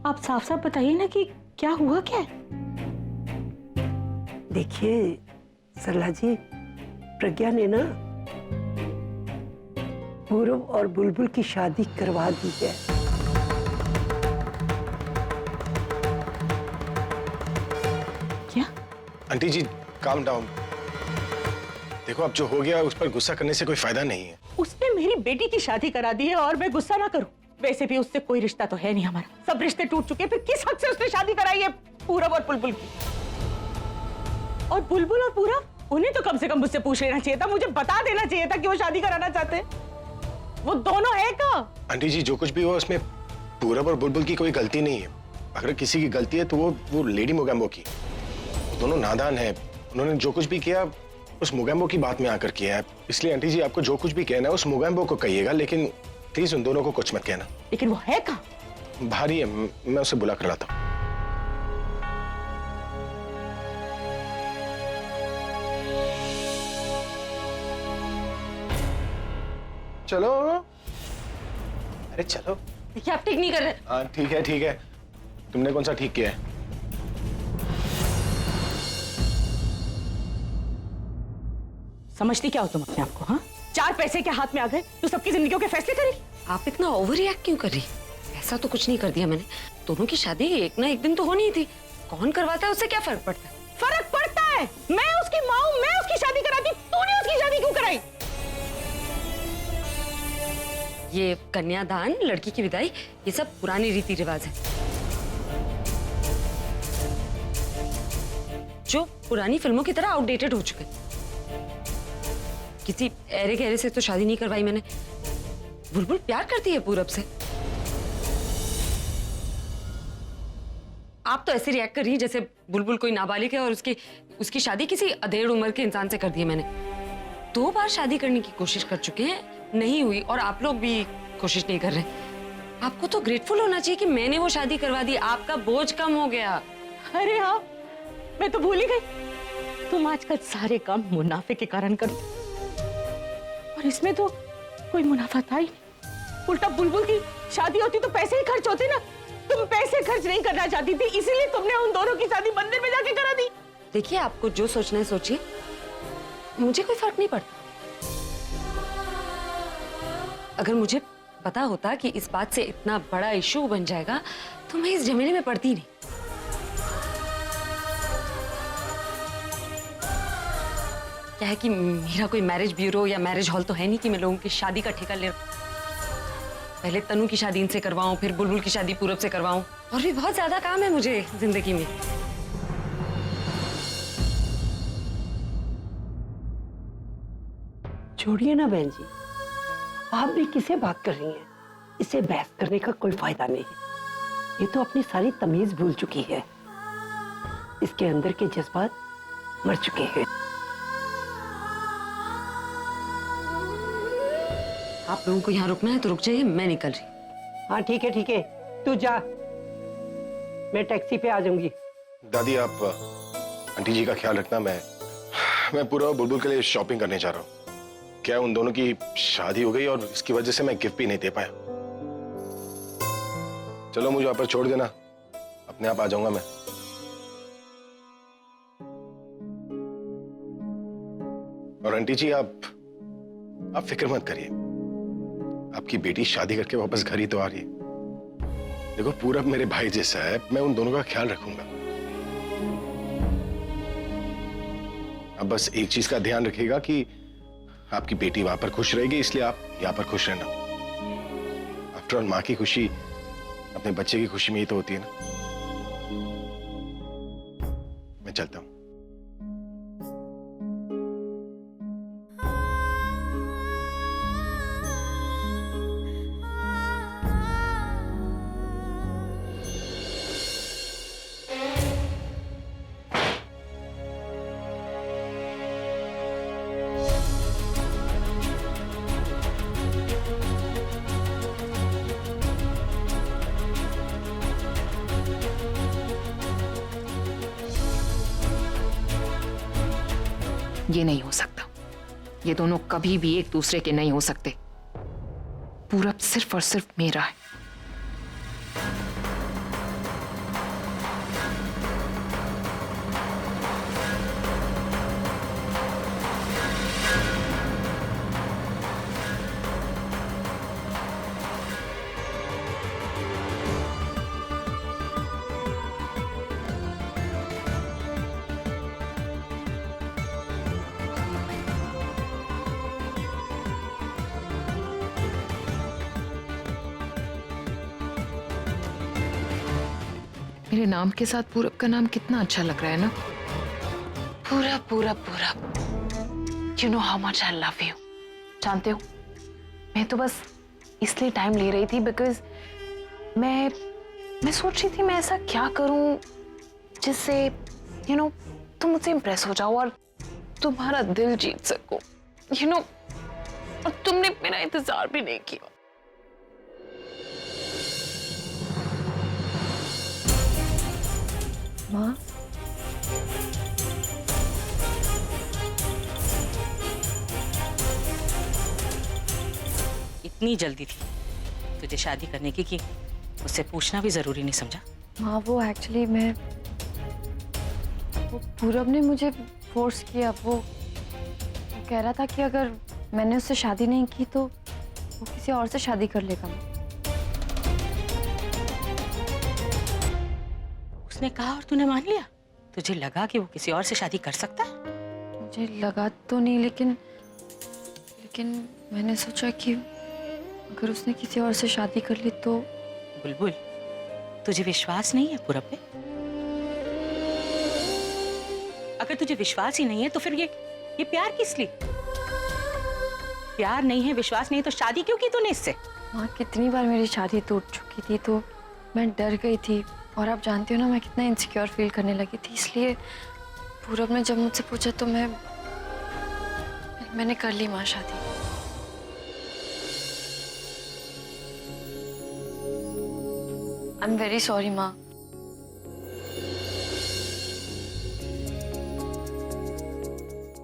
आप साफ साफ बताइए ना कि क्या हुआ क्या है? देखिए सरला जी, प्रज्ञा ने ना पूरब और बुलबुल की शादी करवा दी है। क्या? आंटी जी काम डाउन। देखो अब जो हो गया उस पर गुस्सा करने से कोई फायदा नहीं है। उसने मेरी बेटी की शादी करा दी है और मैं गुस्सा ना करूं? वैसे भी उससे कोई रिश्ता तो है नहीं हमारा, सब रिश्ते टूट चुके। फिर किस हक से उसने शादी कराई है पूरब और बुलबुल की? और बुलबुल और पूरब, उन्हें तो कम से कम मुझसे पूछ लेना चाहिए था, मुझे बता देना चाहिए था कि वो शादी कराना चाहते हैं। वो दोनों है का? आंटी जी जो कुछ भी हुआ उसमें पूरब और बुलबुल की कोई गलती नहीं है। अगर किसी की गलती है तो वो लेडी मोगैम्बो की। वो दोनों नादान है, उन्होंने जो कुछ भी किया उस मोगैम्बो की बात में आकर किया है। इसलिए आंटी जी आपको जो कुछ भी कहना है उस मोगैम्बो को कहिएगा, लेकिन प्लीज उन दोनों को कुछ मत कहना। लेकिन वो है का? भारी है, मैं उसे बुला कर लाता हूं। चलो, अरे चलो। देखिए आप ठीक नहीं कर रहे। हाँ ठीक है। तुमने कौन सा ठीक किया है? समझती क्या हो तुम अपने आप को? हाँ, 4 पैसे के हाथ में आ गए तो सबकी जिंदगियों के फैसले करेगी? आप इतना ओवर रिएक्ट क्यों कर रही? ऐसा तो कुछ नहीं कर दिया मैंने। दोनों की शादी एक ना एक दिन तो होनी ही थी। कौन करवाता है उससे क्या फर्क पड़ता है? फर्क पड़ता है। मैं उसकी माँ हूं, मैं उसकी शादी कराती, तूने उसकी शादी क्यों कराई? ये कन्यादान, लड़की की विदाई, ये सब पुरानी रीति रिवाज है जो पुरानी फिल्मों की तरह आउटडेटेड हो चुके। किसी ऐरे गहरे से तो शादी नहीं करवाई मैंने। बुलबुल प्यार करती है पूरब से। आप तो ऐसे रिएक्ट कर रही हैं जैसे बुलबुल कोई नाबालिग है और उसकी शादी किसी अधेड़ उम्र के इंसान से कर दी है मैंने। 2 बार शादी करने की कोशिश कर चुके हैं, नहीं हुई, और आप लोग भी कोशिश नहीं कर रहे। आपको तो ग्रेटफुल होना चाहिए कि मैंने वो शादी करवा दी, आपका बोझ कम हो गया। अरे हाँ, मैं तो भूल ही गई। तुम आजकल सारे काम मुनाफे के कारण करती, और इसमें तो कोई मुनाफा था ही नहीं। उल्टा बुलबुल की शादी होती तो पैसे ही खर्च होते ना। तुम पैसे खर्च नहीं करना चाहती थी, इसीलिए तुमने उन दोनों की शादी मंदिर में जाके करा दी। देखिए आपको जो सोचना है सोचिए, मुझे कोई फर्क नहीं पड़ता। अगर मुझे पता होता कि इस बात से इतना बड़ा इशू बन जाएगा तो मैं इस झमेले में पड़ती नहीं। क्या है कि मेरा कोई मैरिज ब्यूरो या मैरिज हॉल तो है नहीं कि मैं लोगों की शादी का ठेका ले। पहले तनु की शादी इनसे करवाऊं, फिर बुलबुल की शादी पूरब से करवाऊं, और भी बहुत ज्यादा काम है मुझे जिंदगी में। छोड़िए ना बहन जी, आप भी किसे बात कर रही हैं? इसे बहस करने का कोई फायदा नहीं है। ये तो अपनी सारी तमीज भूल चुकी है। इसके अंदर के जज्बात मर चुके हैं। आप लोगों को यहाँ रुकना है तो रुक जाइए, मैं निकल रही। हाँ ठीक है, तू जा, मैं टैक्सी पे आ जाऊंगी। दादी आप आंटी जी का ख्याल रखना। मैं पूरा बुलबुल के लिए शॉपिंग करने जा रहा हूँ। क्या उन दोनों की शादी हो गई और इसकी वजह से मैं गिफ्ट भी नहीं दे पाया। चलो मुझे वहां पर छोड़ देना, अपने आप आ जाऊंगा मैं। और आंटी जी आप फिक्र मत करिए, आपकी बेटी शादी करके वापस घर ही तो आ रही है। देखो पूरब मेरे भाई जैसा है, मैं उन दोनों का ख्याल रखूंगा। अब बस एक चीज का ध्यान रखिएगा कि आपकी बेटी वहां पर खुश रहेगी, इसलिए आप यहाँ पर खुश रहना। आफ्टर ऑल माँ की खुशी अपने बच्चे की खुशी में ही तो होती है ना। मैं चलता हूँ। ये नहीं हो सकता। ये दोनों कभी भी एक दूसरे के नहीं हो सकते। पूरब सिर्फ और सिर्फ मेरा है। मेरे नाम के साथ पूरब का नाम कितना अच्छा लग रहा है ना। पूरब पूरब पूरब। You know how much I love you. जानते हो, मैं तो बस इसलिए टाइम ले रही थी बिकॉज मैं सोच रही थी मैं ऐसा क्या करूं जिससे यू नो तुम मुझसे इम्प्रेस हो जाओ और तुम्हारा दिल जीत सको, यू नो। और तुमने मेरा इंतजार भी नहीं किया। माँ, इतनी जल्दी थी तुझे शादी करने की कि उससे पूछना भी जरूरी नहीं समझा? माँ वो एक्चुअली वो पूरब ने मुझे फोर्स किया। वो कह रहा था कि अगर मैंने उससे शादी नहीं की तो वो किसी और से शादी कर लेगा। उसने कहा और तूने मान लिया? तुझे लगा कि वो किसी और से शादी कर सकता है? मुझे लगा तो नहीं, लेकिन मैंने सोचा कि अगर उसने किसी और से शादी कर ली तो। बुलबुल, तुझे विश्वास नहीं है पूरब पे? अगर तुझे विश्वास ही नहीं है तो फिर ये प्यार किस लिए? प्यार नहीं है, विश्वास नहीं है तो शादी क्यों की तूने इससे? माँ, कितनी बार मेरी शादी टूट चुकी थी तो मैं डर गई थी, और आप जानती हो ना मैं कितना इनसिक्योर फील करने लगी थी। इसलिए पूरब ने जब मुझसे पूछा तो मैंने कर ली माँ शादी। आई एम वेरी सॉरी माँ।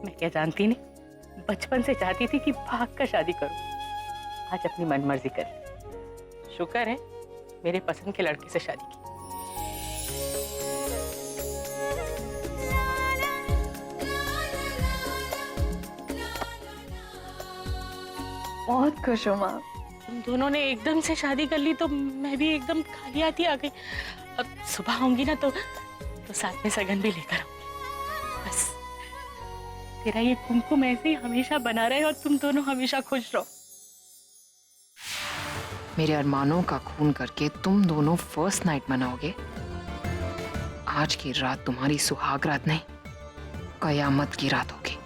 मैं क्या जानती नहीं, बचपन से चाहती थी कि भाग कर शादी करूं। आज अपनी मनमर्जी कर ली। शुक्र है मेरे पसंद के लड़के से शादी की। बहुत खुश हूँ माँ। तुम दोनों ने एकदम से शादी कर ली तो मैं भी एकदम खाली हाथी आ गई। अब सुबह आऊंगी ना तो साथ में सगन भी लेकर आऊंगी। बस तेरा ये कुमकुम ऐसे ही हमेशा बना रहे और तुम दोनों हमेशा खुश रहो। मेरे अरमानों का खून करके तुम दोनों फर्स्ट नाइट मनाओगे। आज की रात तुम्हारी सुहाग रात नहीं, कयामत की रात होगी,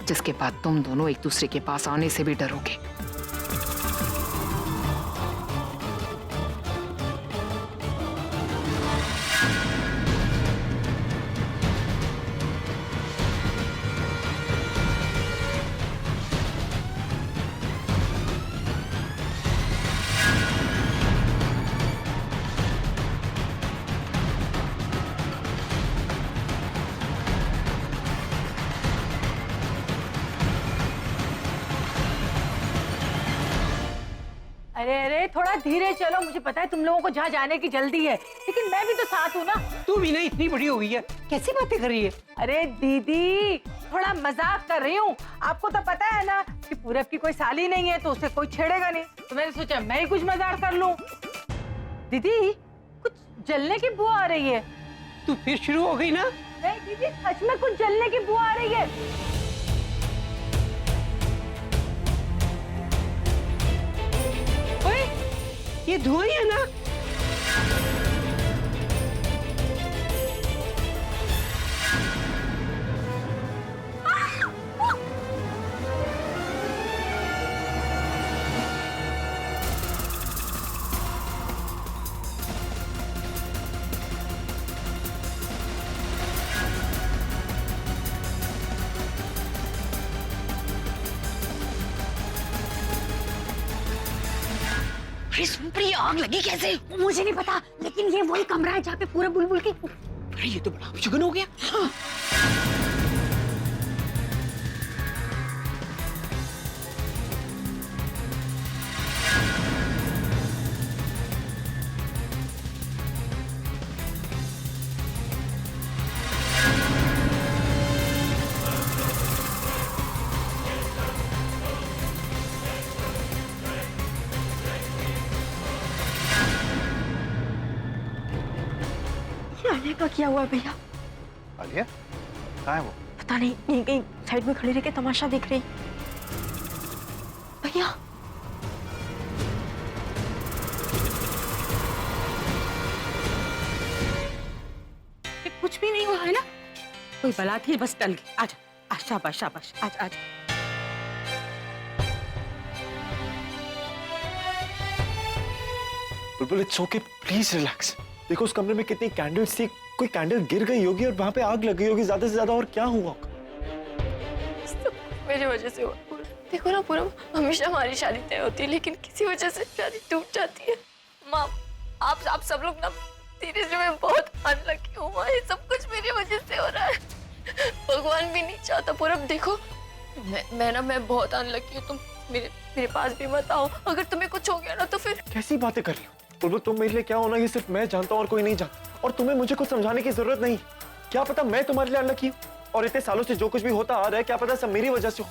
जिसके बाद तुम दोनों एक दूसरे के पास आने से भी डरोगे। अरे अरे थोड़ा धीरे चलो, मुझे पता है तुम लोगों को जहाँ जाने की जल्दी है, लेकिन मैं भी तो साथ हूँ ना। तू भी ना इतनी बड़ी हो गई है, कैसी बातें कर रही है? अरे दीदी थोड़ा मजाक कर रही हूँ। आपको तो पता है ना कि पूरब की कोई साली नहीं है तो उसे कोई छेड़ेगा नहीं, तो मैंने सोचा मैं ही कुछ मजाक कर लूँ। दीदी कुछ जलने की बुआ आ रही है। तू फिर शुरू हो गई ना? नहीं दीदी सच में कुछ जलने की बुआ आ रही है। ओए, ये धुआं ही है ना? अरे सुन प्रिया, आग लगी कैसे? मुझे नहीं पता, लेकिन ये वही कमरा है जहाँ पे पूरा बुलबुल की। अरे ये तो बड़ा शुगन हो गया। हाँ। आलिया का क्या हुआ भैया? आलिया कहाँ है वो? पता नहीं, यहीं कहीं साइड में खड़ी रह के तमाशा देख रही। भैया कुछ भी नहीं हुआ है ना? कोई बला थी, बस टल गई। आजा, आज शाबाश शाबाश, आज आज। बुलबुल इट्स ओके, प्लीज रिलैक्स। देखो उस कमरे में कितनी कैंडल्स थी, कोई कैंडल गिर गई होगी और वहां पे आग लग गई होगी ज्यादा से ज्यादा, और क्या हुआ होगा? मेरी वजह से हुआ। देखो ना पूरब, हमेशा हमारी शादी तय होती है लेकिन किसी वजह से शादी टूट जाती है। माँ, आप सब लोग ना सीरियसली मैं बहुत अनलकी हूँ माँ, ये सब कुछ मेरी वजह से हो रहा है। भगवान भी नहीं चाहता पूरब। देखो मैं बहुत अनलकी हूँ, तुम मेरे पास भी मत आओ। अगर तुम्हें कुछ हो गया ना तो फिर। कैसी बातें कर रही हो बुलबुल, तुम मेरे लिए क्या होना ये सिर्फ मैं जानता हूँ और कोई नहीं जानता, और तुम्हें मुझे कुछ समझाने की जरूरत नहीं। क्या पता मैं तुम्हारे लिए अनलकी हूँ और इतने सालों से जो कुछ भी होता आ रहा है क्या पता सब मेरी वजह से हो।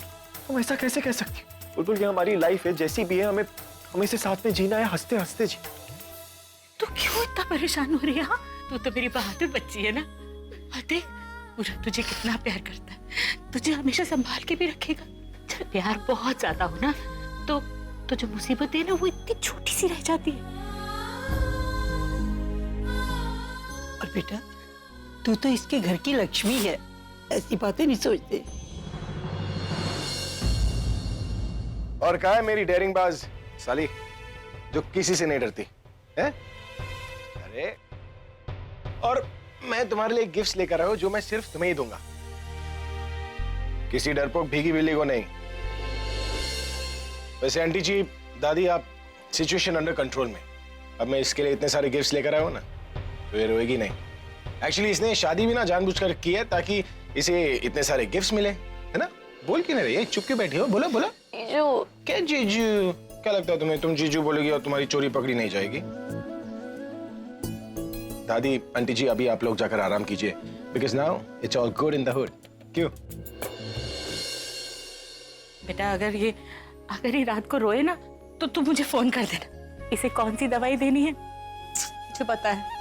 तुम ऐसा कैसे कह सकती हो बुलबुल? ये हमारी लाइफ है, जैसी भी है, हमें इसे साथ में जीना है, हंसते हंसते जी। तू क्यों इतना परेशान हो रही है? हाँ, तू तो मेरी बहादुर बच्ची है ना। देख, पूरा तुझे कितना प्यार करता है, तुझे हमेशा संभाल के भी रखेगा। जब प्यार बहुत ज्यादा हो ना तो जो मुसीबतें है ना वो इतनी छोटी सी रह जाती है। और बेटा, तू तो इसके घर की लक्ष्मी है, ऐसी बातें नहीं सोचते। और कहा है मेरी डेयरिंग बाज साली जो किसी से नहीं डरती है? अरे, और मैं तुम्हारे लिए गिफ्ट्स लेकर आया हूं जो मैं सिर्फ तुम्हें ही दूंगा, किसी डरपोक भीगी बिल्ली को नहीं। वैसे आंटी जी, दादी, आप सिचुएशन अंडर कंट्रोल में। अब मैं इसके लिए इतने सारे गिफ्ट्स लेकर आया हूं ना, तो ये रोएगी नहीं। एक्चुअली इसने शादी भी ना जानबूझकर की है ताकि इसे इतने सारे गिफ्ट्स मिले, है ना? बोल क्यों नहीं रही? चुप के बैठी हो, बोला बोला। जीजू। क्या जीजू? क्या लगता है तुम्हें तुम जीजू बोलोगी और तुम्हारी चोरी पकड़ी नहीं जाएगी? दादी, आंटी जी, अभी आप लोग जाकर आराम कीजिए, because now it's all good in the hood. क्यों बेटा, अगर ये रात को रोए ना तो तू मुझे फोन कर देना। इसे कौन सी दवाई देनी है मुझे पता है।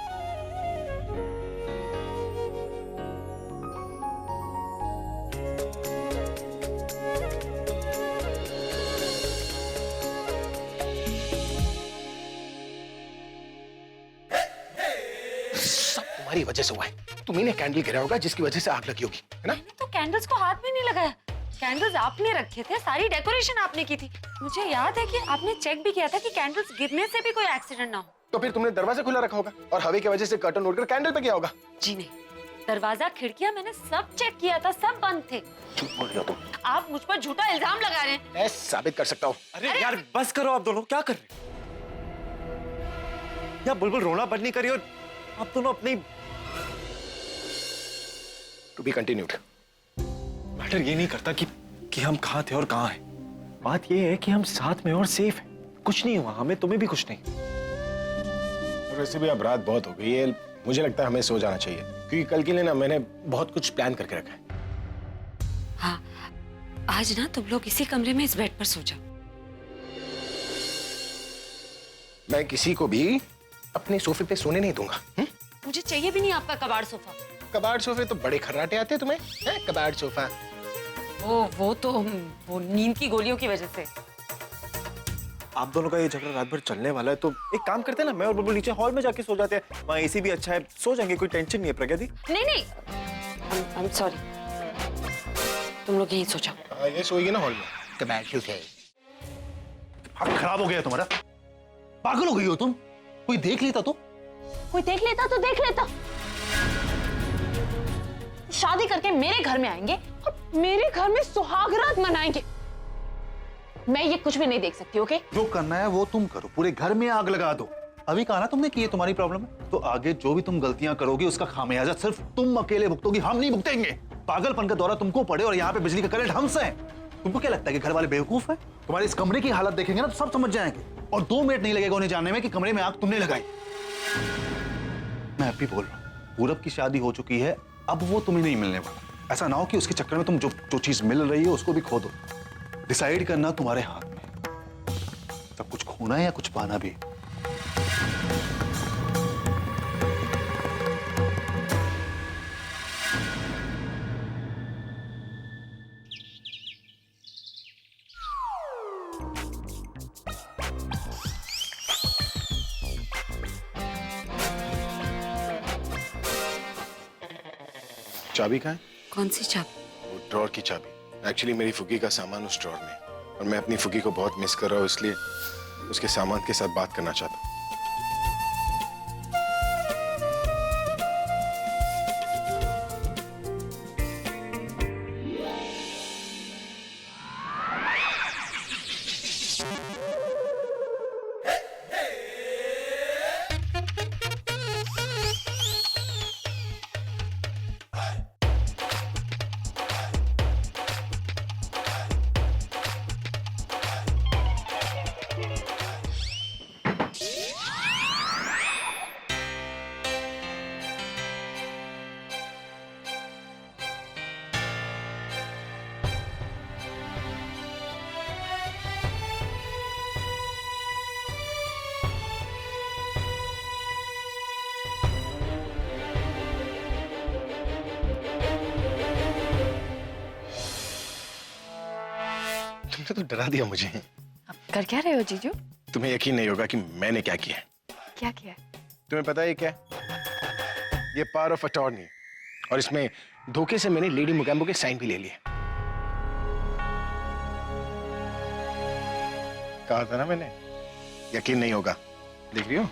सब तुम्हारी वजह से हुआ है। तुम्ही ने कैंडल गिरा होगा जिसकी वजह से आग लगी होगी, है ना? मैंने तो कैंडल्स को हाथ में नहीं लगाया, कैंडल्स आपने रखे थे, सारी डेकोरेशन आपने की थी। मुझे याद है कि आपने चेक भी किया था कि कैंडल्स गिरने से भी कोई एक्सीडेंट ना हो। तो फिर तुमने दरवाजा खुला रखा होगा और हवा की वजह से कर्टन उड़कर कैंडल पे गया होगा। जी नहीं, दरवाजा खिड़कियां मैंने सब चेक किया था, सब बंद थे। झूठ बोल रही हो तुम। आप मुझ पर झूठा इल्जाम लगा रहे हैं। मैं साबित कर सकता हूँ। अरे यार बस करो आप दोनों, क्या कर रहे हो? या बुलबुल रोना बंद नहीं करी और आप दोनों अपनी। To be continued. मैटर ये नहीं करता कि हम कहाँ थे और कहाँ हैं। बात ये है कि हम साथ में और सेफ हैं, कुछ नहीं हुआ हमें, तुम्हें भी कुछ नहीं। वैसे भी अब रात बहुत हो गई है, मुझे लगता है हमें सो जाना चाहिए, क्योंकि कल के लिए ना मैंने बहुत कुछ प्लान करके रखा है। हाँ, आज ना तुम लोग इसी कमरे में इस बेड पर सो जाओ। मैं किसी को भी अपने सोफे पे सोने नहीं दूंगा। मुझे चाहिए भी नहीं आपका कबाड़ सोफा। कबाड़ सोफे तो बड़े खर्राटे आते हैं तुम्हें, हैं? कबाड़ सोफा। वो नींद की गोलियों की वजह से। आप दोनों का ये झगड़ा रात भर चलने वाला है तो एक काम करते हैं ना, मैं और बुलबुल नीचे हॉल में जाके सो जाते हैं, वहाँ एसी भी अच्छा है, सो जाएंगे, कोई टेंशन नहीं है। प्रज्ञा दी, नहीं, I'm sorry, तुम लोग यहीं सो जाओ। ये सोएगी ना हॉल में। दिमाग खराब हो गया तुम्हारा? पागल हो गई हो तुम? कोई देख लेता तो? कोई देख लेता तो देख लेता। शादी करके मेरे घर में आएंगे और मेरे घर में सुहागरात मनाएंगे। मैं ये कुछ भी नहीं देख सकती। ओके, जो करना है वो तुम करो, पूरे घर में आग लगा दो। अभी कहा ना तुमने कि ये तुम्हारी प्रॉब्लम है, तो आगे जो भी तुम गलतियां करोगी उसका खामियाजा सिर्फ तुम अकेले भुगतोगी, हम नहीं भुगतेंगे। पागलपन का दौरा तुमको पड़े और यहाँ पे बिजली का करंट हमसे है। तुमको क्या लगता है कि घर वाले बेवकूफ है? तुम्हारे इस कमरे की हालत देखेंगे ना तो सब समझ जाएंगे, और 2 मिनट नहीं लगेगा उन्हें जानने में कि कमरे में आग तुमने लगाई। मैं अभी बोल रहा हूँ, पूरब की शादी हो चुकी है, अब वो तुम्हें नहीं मिलने वाला। ऐसा ना हो कि उसके चक्कर में तुम जो चीज मिल रही है उसको भी खो दो। डिसाइड करना तुम्हारे हाथ में, सब कुछ खोना है या कुछ पाना भी। चाबी कहाँ है? कौन सी चाबी? वो ड्रॉर की चाबी। एक्चुअली मेरी फुगी का सामान उस ड्रॉर में है और मैं अपनी फुगी को बहुत मिस कर रहा हूँ, इसलिए उसके सामान के साथ बात करना चाहता हूँ। तुमने तो डरा दिया मुझे। अब कर क्या रहे हो जीजू? तुम्हें यकीन नहीं होगा कि मैंने क्या किया है। क्या किया? तुम्हें पता है क्या? ये पावर ऑफ अटॉर्नी, और इसमें धोखे से मैंने लेडी मुगैम्बो के साइन भी ले लिए। कहा था ना मैंने, यकीन नहीं होगा। देख रही हो?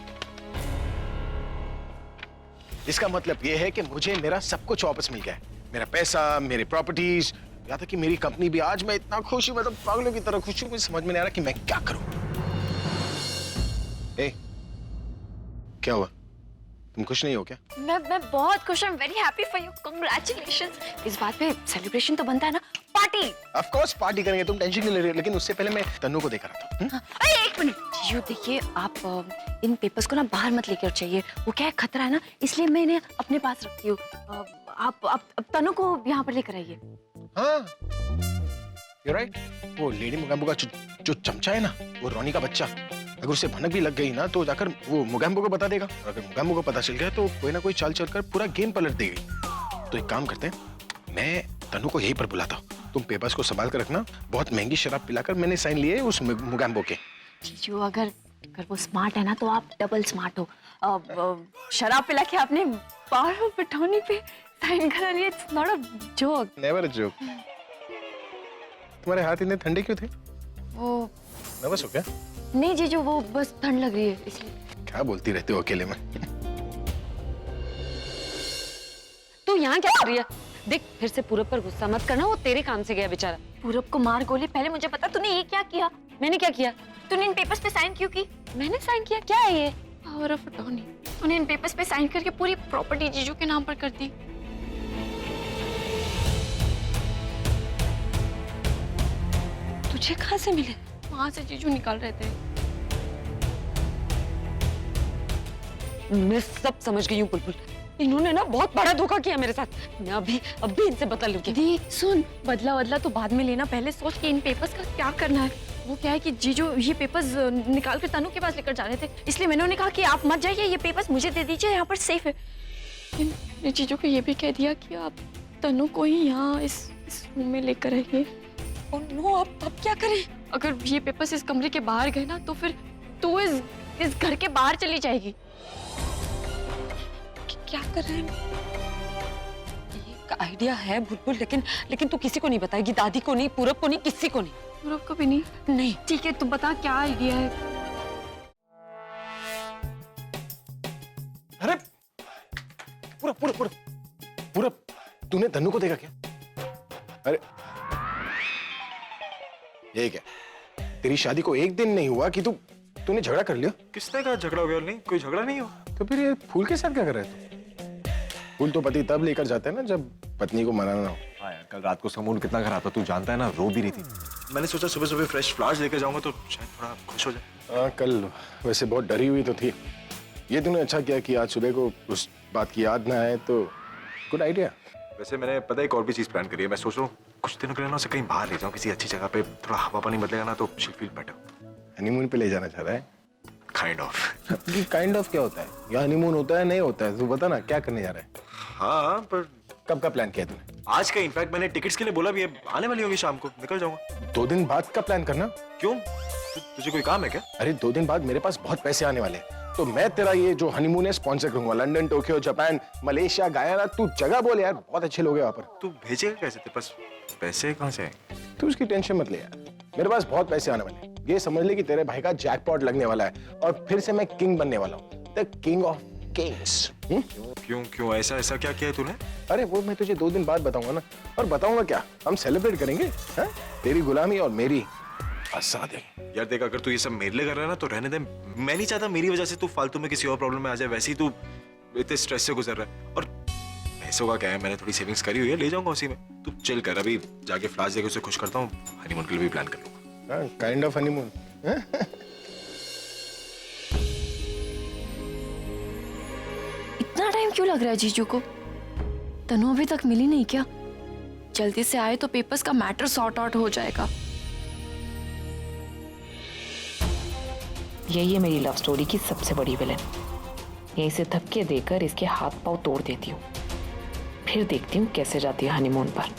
इसका मतलब यह है कि मुझे मेरा सब कुछ वापस मिल गया है। मेरा पैसा, मेरे प्रॉपर्टीज, यहाँ तक कि मेरी कंपनी भी। आज मैं इतना खुश हूं, मतलब पागलों की तरह खुश हूं, मुझे समझ में नहीं आ रहा कि मैं क्या करूं। ए, क्या हुआ? तुम खुश नहीं हो क्या? मैं बहुत खुश हूँ। Very happy for you. Congratulations. इस बात पे सेलिब्रेशन तो बनता है ना? पार्टी। ऑफ कोर्स पार्टी करेंगे, तुम टेंशन नहीं ले रही हो। लेकिन उससे पहले मैं तन्नू को देख रहा था। अरे एक मिनट जीजू, देखिए आप इन पेपर्स को ना बाहर मत लेकर चाहिए। वो क्या है, खतरा है ना, इसलिए मैं इन्हें अपने पास रखती हूँ। आप तनु को यहाँ पर लेकर आइए। हाँ, you're right। वो लेडी मुगैम्बो का जो चमचा है ना, वो रोनी का बच्चा, अगर उसे भनक भी लग गई ना तो जाकर वो मुगैम्बो को बता देगा, और अगर मुगैम्बो को पता चल गया तो कोई ना कोई चाल चलकर पूरा गेम पलट देगी। तो एक काम करते हैं, मैं तनु को यहीं पर बुलाता हूँ, तुम पेपर्स को संभाल कर रखना। बहुत महंगी शराब पिलाकर मैंने साइन लिए उस मुगैम्बो के। जीजू अगर वो स्मार्ट है ना तो आप डबल स्मार्ट हो। शराब पिला के आपने पावर ऑफ अटॉर्नी पे साइन करा लिया। It's not a joke. Never a joke. तुम्हारे हाथ इतने ठंडे क्यों थे? वो नर्वस हो क्या? नहीं जीजू, वो बस ठंड लग रही है इसलिए। क्या बोलती रहते हो अकेले में? तू यहाँ क्या कर रही है? देख, फिर से पूरब पर गुस्सा मत करना, वो तेरे काम से गया बेचारा। पूरब को मार गोली। पहले मुझे बता, तूने ये क्या किया? मैंने क्या किया? तूने इन पेपर्स पे साइन क्यों की? मैंने साइन किया? क्या है ये? Power of attorney. तूने इन पेपर्स पे साइन करके पूरी प्रॉपर्टी जीजू के नाम पर कर दी। तुझे कहाँ से मिले? वहां से जीजू निकाल रहे थे। मैं सब समझ गई हूँ बुलबुल, इन्होंने ना बहुत बड़ा धोखा किया मेरे साथ। मैं अभी इनसे बदला लूंगी। दी सुन, बदला तो बाद में लेना, पहले सोच कि इन पेपर्स का क्या करना है। वो क्या है कि जीजू ये पेपर्स निकाल कर तनु के पास लेकर जा रहे थे, इसलिए मैंने उन्हें कहा कि आप मत जाइए, ये पेपर्स मुझे दे दीजिए, यहाँ पर सेफ है। लेकिन जीजू को ये भी कह दिया कि आप तनु को ही यहाँ इस रूम में लेकर आइए। ओह नो, अब क्या करें? अगर ये पेपर्स इस कमरे के बाहर गए ना तो फिर तू इस घर के बाहर चली जाएगी। क्या कर रहे हैं? एक आइडिया है बुलबुल, लेकिन तू किसी को नहीं बताएगी, दादी को नहीं, पूरब को नहीं, किसी को नहीं। पूरब को भी नहीं? नहीं। ठीक है, तू बता क्या आइडिया है। अरे पूरब, तूने तन्नू को देखा क्या? अरे ये क्या, तेरी शादी को एक दिन नहीं हुआ कि तूने झगड़ा कर लिया? किसने कहा झगड़ा हो गया? नहीं, कोई झगड़ा नहीं हो। तो फिर ये फूल के साथ क्या कर रहे थे? फूल तो पति तब लेकर जाते हैं ना जब पत्नी को मनाना ना हो। हाँ यार, कल रात को उसका मूड कितना खराब था, तू जानता है ना, रो भी रही थी। मैंने सोचा सुबह सुबह फ्रेश फ्लावर्स लेकर जाऊंगा तो शायद थोड़ा खुश हो जाए। हाँ, कल वैसे बहुत डरी हुई तो थी। ये तूने अच्छा किया कि आज सुबह को उस बात की याद ना आए, तो गुड आइडिया। वैसे मैंने पता है एक और भी चीज प्लान करी है। मैं सोच रहा हूँ कुछ दिनों के लिए ना उसे कहीं बाहर ले जाऊँ, किसी अच्छी जगह पे, थोड़ा हवा पानी बदलेगा ना तो शी फील बेटर। हनीमून पे ले जाना चाह रहा है? Kind of. काइंड ऑफ क्या होता है? या हनीमून होता है नहीं होता है? तू बता ना, क्या करने जा रहा है? हाँ, पर कब का प्लान किया तूने? आज का। इनफैक्ट मैंने टिकट्स के लिए बोला भी है, आने वाली होगी शाम को, निकल जाऊंगा। 2 दिन बाद का प्लान करना? क्यों? तुझे कोई काम है क्या? अरे 2 दिन बाद मेरे पास बहुत पैसे आने वाले हैं, तो मैं तेरा ये जो हनीमून है स्पॉन्सर करूंगा। London, Tokyo, Japan, Malaysia, Guyana, तू जगह बोल यार, बहुत अच्छे लोग हैं वहाँ पर। तू भेजेगा कैसे? तेरे पास पैसे कहाँ से आए? तू उसकी टेंशन मत ले यार, मेरे पास बहुत पैसे आने वाले हैं। ये समझ ले कि तेरे भाई का जैकपॉट लगने वाला है और फिर से मैं किंग बनने वाला हूँ, द किंग ऑफ किंग्स। क्यों ऐसा क्या किया है तूने? अरे वो मैं तुझे 2 दिन बाद बताऊंगा ना। और बताऊंगा क्या, हम सेलिब्रेट करेंगे, हाँ? तेरी गुलामी और मेरी आजादी। यार देख, अगर तू ये सब मेरे लिए कर रहा है ना तो रहने दे। मैं नहीं चाहता मेरी वजह से तू फालतू में किसी और प्रॉब्लम में आ जाए। वैसे ही तू इतने स्ट्रेस से गुजर रहा है, और पैसों का क्या है, मैंने थोड़ी सेविंग्स करी हुई है, ले जाऊंगा उसी में। तू चिल कर, अभी जाके फ्लावर्स देके उसे खुश करता हूँ, हनीमून के लिए भी प्लान कर लूंगा। Kind of honeymoon. इतना टाइम क्यों लग रहा है जीजू को? तनु अभी तक मिली नहीं क्या? जल्दी से आए तो पेपर्स का मैटर सॉर्ट आउट हो जाएगा। यही है मेरी लव स्टोरी की सबसे बड़ी विलन। यहीं से धक्के देकर इसके हाथ पांव तोड़ देती हूँ, फिर देखती हूँ कैसे जाती है हनीमून पर।